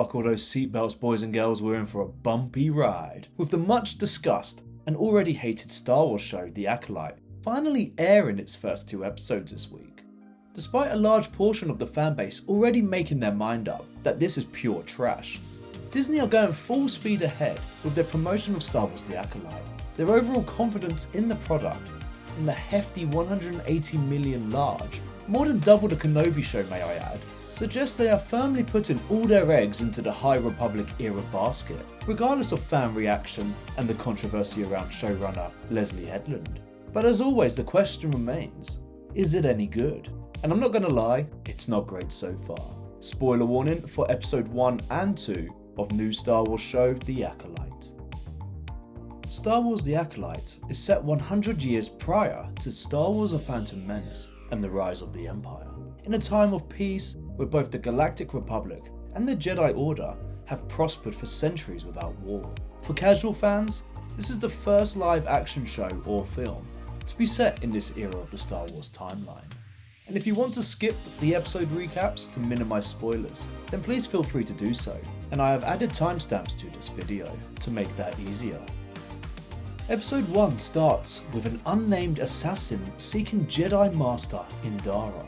Buckle those seatbelts, boys and girls, we're in for a bumpy ride. With the much discussed and already hated Star Wars show, The Acolyte, finally airing its first 2 episodes this week. Despite a large portion of the fanbase already making their mind up that this is pure trash, Disney are going full speed ahead with their promotion of Star Wars The Acolyte. Their overall confidence in the product, and the hefty 180 million large, more than double the Kenobi show may I add, suggests they are firmly putting all their eggs into the High Republic era basket, regardless of fan reaction and the controversy around showrunner Leslie Headland. But as always, the question remains, is it any good? And I'm not gonna lie, it's not great so far. Spoiler warning for episode 1 and 2 of new Star Wars show The Acolyte. Star Wars The Acolyte is set 100 years prior to Star Wars: A Phantom Menace and the rise of the Empire, in a time of peace where both the Galactic Republic and the Jedi Order have prospered for centuries without war. For casual fans, this is the first live action show or film to be set in this era of the Star Wars timeline. And if you want to skip the episode recaps to minimise spoilers, then please feel free to do so, and I have added timestamps to this video to make that easier. Episode 1 starts with an unnamed assassin seeking Jedi Master Indara,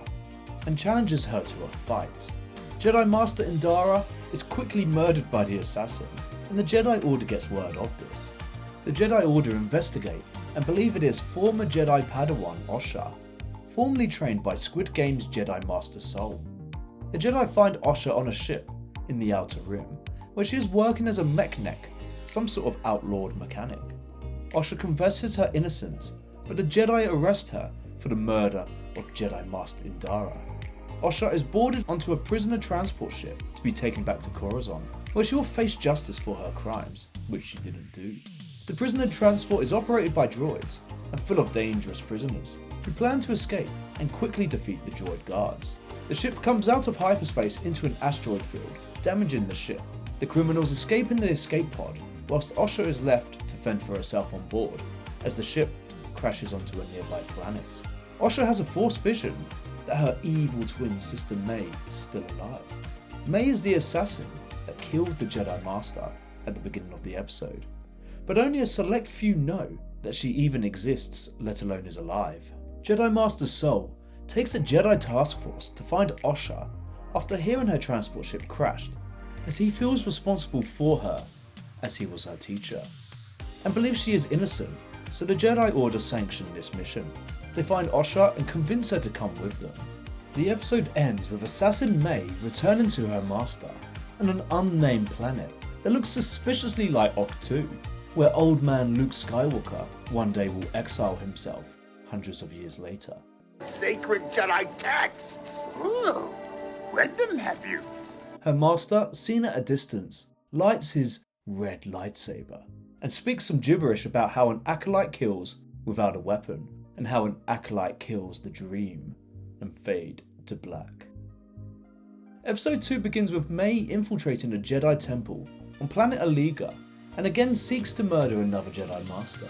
and challenges her to a fight. Jedi Master Indara is quickly murdered by the assassin, and the Jedi Order gets word of this. The Jedi Order investigate and believe it is former Jedi Padawan Osha, formerly trained by Squid Game's Jedi Master Soul. The Jedi find Osha on a ship in the Outer Rim, where she is working as a mechanic, some sort of outlawed mechanic. Osha confesses her innocence, but the Jedi arrest her for the murder of Jedi Master Indara. Osha is boarded onto a prisoner transport ship to be taken back to Coruscant, where she will face justice for her crimes, which she didn't do. The prisoner transport is operated by droids and full of dangerous prisoners who plan to escape and quickly defeat the droid guards. The ship comes out of hyperspace into an asteroid field, damaging the ship. The criminals escape in the escape pod, whilst Osha is left to fend for herself on board as the ship crashes onto a nearby planet. Osha has a force vision that her evil twin sister May is still alive. May is the assassin that killed the Jedi Master at the beginning of the episode, but only a select few know that she even exists, let alone is alive. Jedi Master Soul takes a Jedi task force to find Osha after hearing her transport ship crashed, as he feels responsible for her as he was her teacher, and believes she is innocent, so the Jedi Order sanction this mission. They find Osha and convince her to come with them. The episode ends with Assassin May returning to her master on an unnamed planet that looks suspiciously like Octu, where old man Luke Skywalker one day will exile himself hundreds of years later. Sacred Jedi texts! Ooh, read them, have you? Her master, seen at a distance, lights his red lightsaber and speaks some gibberish about how an acolyte kills without a weapon, and how an acolyte kills the dream, and fade to black. Episode 2 begins with May infiltrating a Jedi temple on planet Aliga, and again seeks to murder another Jedi Master.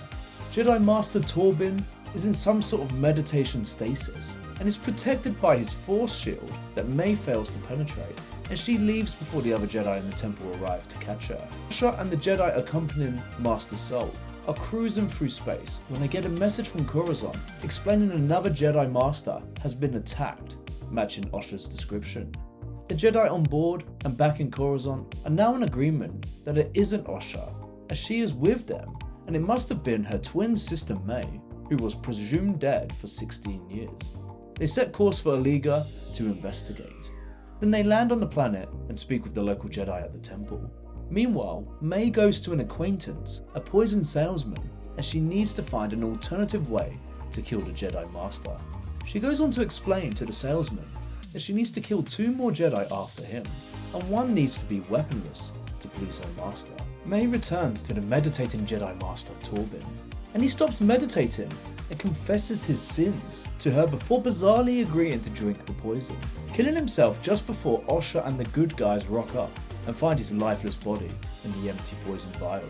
Jedi Master Torbin is in some sort of meditation stasis, and is protected by his force shield that May fails to penetrate, and she leaves before the other Jedi in the temple arrive to catch her. Osha and the Jedi accompanying Master Soul are cruising through space when they get a message from Coruscant explaining another Jedi Master has been attacked, matching Osha's description. The Jedi on board and back in Coruscant are now in agreement that it isn't Osha, as she is with them, and it must have been her twin sister May, who was presumed dead for 16 years. They set course for Aliga to investigate. Then they land on the planet and speak with the local Jedi at the temple. Meanwhile, May goes to an acquaintance, a poison salesman, as she needs to find an alternative way to kill the Jedi Master. She goes on to explain to the salesman that she needs to kill 2 more Jedi after him, and one needs to be weaponless to please her master. May returns to the meditating Jedi Master Torbin, and he stops meditating and confesses his sins to her before bizarrely agreeing to drink the poison, killing himself just before Osha and the good guys rock up and find his lifeless body in the empty poison vial.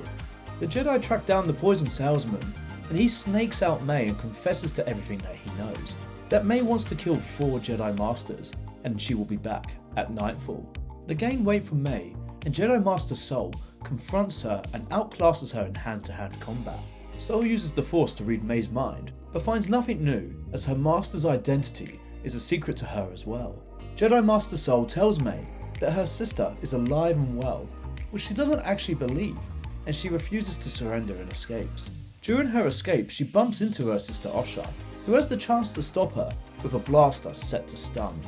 The Jedi track down the poison salesman, and he snakes out May and confesses to everything that he knows, that May wants to kill 4 Jedi Masters and she will be back at nightfall. The gang wait for May and Jedi Master Sol confronts her and outclasses her in hand-to-hand combat. Sol uses the Force to read May's mind, but finds nothing new as her master's identity is a secret to her as well. Jedi Master Sol tells May that her sister is alive and well, which she doesn't actually believe, and she refuses to surrender and escapes. During her escape, she bumps into her sister Osha, who has the chance to stop her with a blaster set to stun,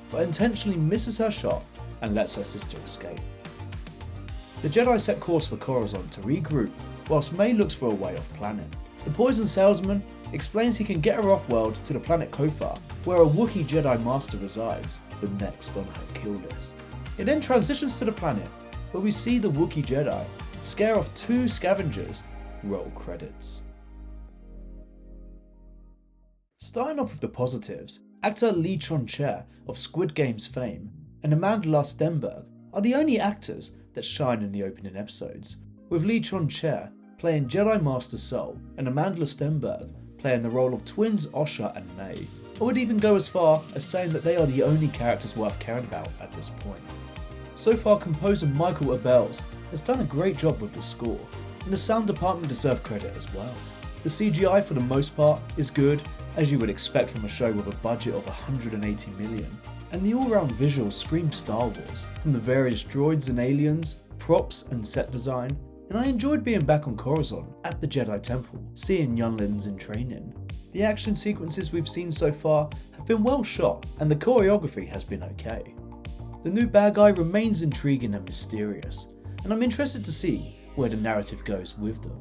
but intentionally misses her shot and lets her sister escape. The Jedi set course for Coruscant to regroup whilst May looks for a way off planet. The poison salesman explains he can get her off-world to the planet Kothar, where a Wookiee Jedi Master resides, the next on her kill list. It then transitions to the planet, where we see the Wookiee Jedi scare off 2 scavengers. Roll credits. Starting off with the positives, actor Lee Chon-che of Squid Games fame and Amanda Stenberg are the only actors that shine in the opening episodes, with Lee Chon-che playing Jedi Master Sol and Amanda Stenberg playing the role of twins Osha and May. I would even go as far as saying that they are the only characters worth caring about at this point. So far, composer Michael Abels has done a great job with the score, and the sound department deserve credit as well. The CGI for the most part is good, as you would expect from a show with a budget of 180 million, and the all-round visuals scream Star Wars, from the various droids and aliens, props and set design, and I enjoyed being back on Coruscant at the Jedi Temple, seeing younglings in training. The action sequences we've seen so far have been well shot, and the choreography has been okay. The new bad guy remains intriguing and mysterious, and I'm interested to see where the narrative goes with them.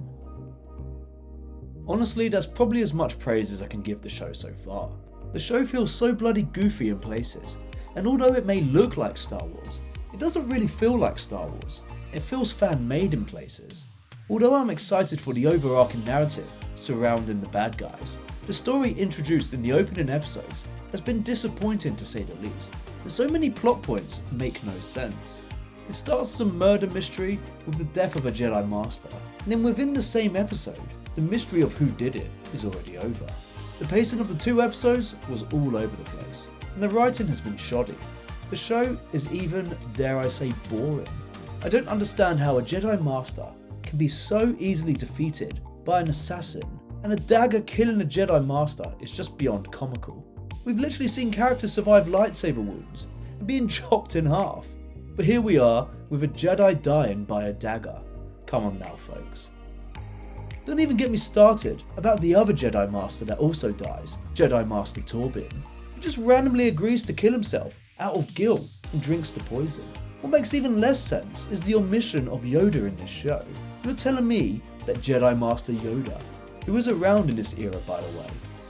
Honestly, that's probably as much praise as I can give the show so far. The show feels so bloody goofy in places, and although it may look like Star Wars, it doesn't really feel like Star Wars. It feels fan-made in places. Although I'm excited for the overarching narrative surrounding the bad guys, the story introduced in the opening episodes has been disappointing to say the least, and so many plot points make no sense. It starts as a murder mystery with the death of a Jedi Master, and then within the same episode, the mystery of who did it is already over. The pacing of the 2 episodes was all over the place, and the writing has been shoddy. The show is even, dare I say, boring. I don't understand how a Jedi Master can be so easily defeated by an assassin, and a dagger killing a Jedi Master is just beyond comical. We've literally seen characters survive lightsaber wounds and being chopped in half, but here we are with a Jedi dying by a dagger. Come on now, folks. Don't even get me started about the other Jedi Master that also dies, Jedi Master Torbin, who just randomly agrees to kill himself out of guilt and drinks the poison. What makes even less sense is the omission of Yoda in this show. You're telling me that Jedi Master Yoda, who is around in this era by the way,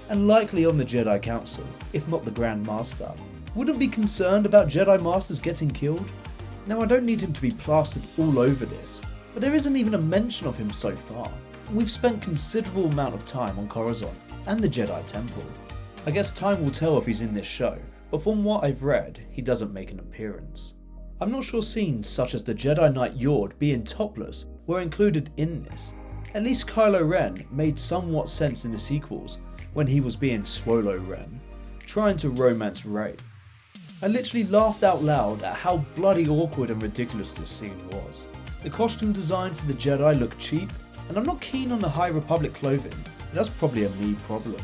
and likely on the Jedi Council, if not the Grand Master, wouldn't be concerned about Jedi Masters getting killed? Now I don't need him to be plastered all over this, but there isn't even a mention of him so far. We've spent considerable amount of time on Coruscant and the Jedi Temple. I guess time will tell if he's in this show, but from what I've read, he doesn't make an appearance. I'm not sure scenes such as the Jedi Knight Yord being topless were included in this. At least Kylo Ren made somewhat sense in the sequels when he was being Swolo Ren, trying to romance Rey. I literally laughed out loud at how bloody awkward and ridiculous this scene was. The costume design for the Jedi looked cheap, and I'm not keen on the High Republic clothing, but that's probably a me problem.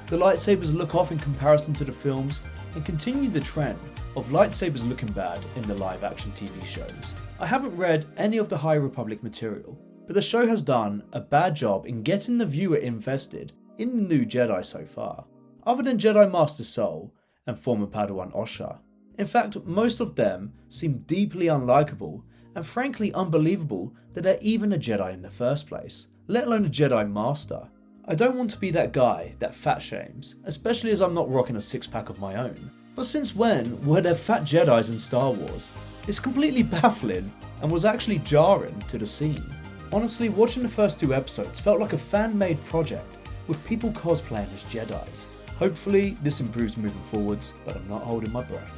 The lightsabers look off in comparison to the films, and continue the trend of lightsabers looking bad in the live action TV shows. I haven't read any of the High Republic material, but the show has done a bad job in getting the viewer invested in the new Jedi so far, other than Jedi Master Sol and former Padawan Osha. In fact, most of them seem deeply unlikable and frankly unbelievable that they're even a Jedi in the first place, let alone a Jedi Master. I don't want to be that guy that fat shames, especially as I'm not rocking a 6-pack of my own. But since when were there fat Jedis in Star Wars? It's completely baffling and was actually jarring to the scene. Honestly, watching the first 2 episodes felt like a fan-made project with people cosplaying as Jedis. Hopefully this improves moving forwards, but I'm not holding my breath.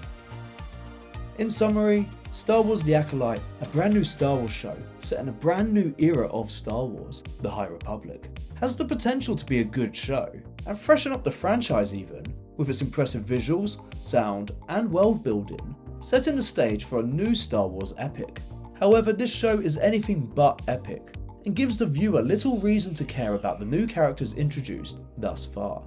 In summary, Star Wars The Acolyte, a brand new Star Wars show set in a brand new era of Star Wars, the High Republic, has the potential to be a good show, and freshen up the franchise even, with its impressive visuals, sound, and world building, setting the stage for a new Star Wars epic. However, this show is anything but epic, and gives the viewer little reason to care about the new characters introduced thus far.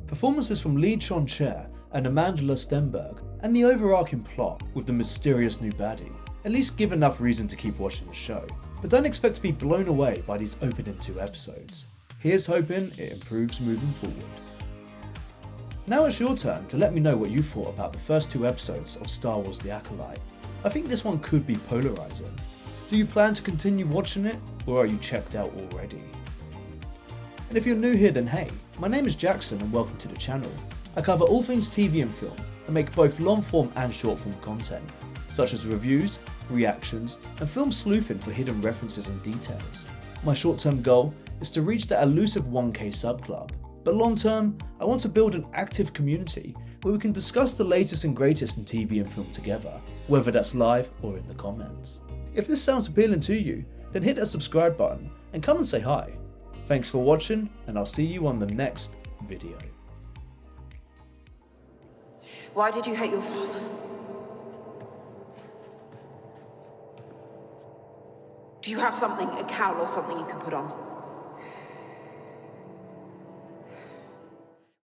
Performances from Lee Chon-chae and Amanda Stenberg, and the overarching plot with the mysterious new baddie, at least give enough reason to keep watching the show, but don't expect to be blown away by these opening 2 episodes. Here's hoping it improves moving forward. Now it's your turn to let me know what you thought about the first 2 episodes of Star Wars The Acolyte. I think this one could be polarising. Do you plan to continue watching it, or are you checked out already? And if you're new here, then hey, my name is Jackson and welcome to the channel. I cover all things TV and film and make both long form and short form content, such as reviews, reactions, and film sleuthing for hidden references and details. My short term goal is to reach that elusive 1K sub club, but long term, I want to build an active community where we can discuss the latest and greatest in TV and film together, whether that's live or in the comments. If this sounds appealing to you, then hit that subscribe button and come and say hi. Thanks for watching, and I'll see you on the next video. Why did you hate your father? Do you have something, a cowl or something you can put on?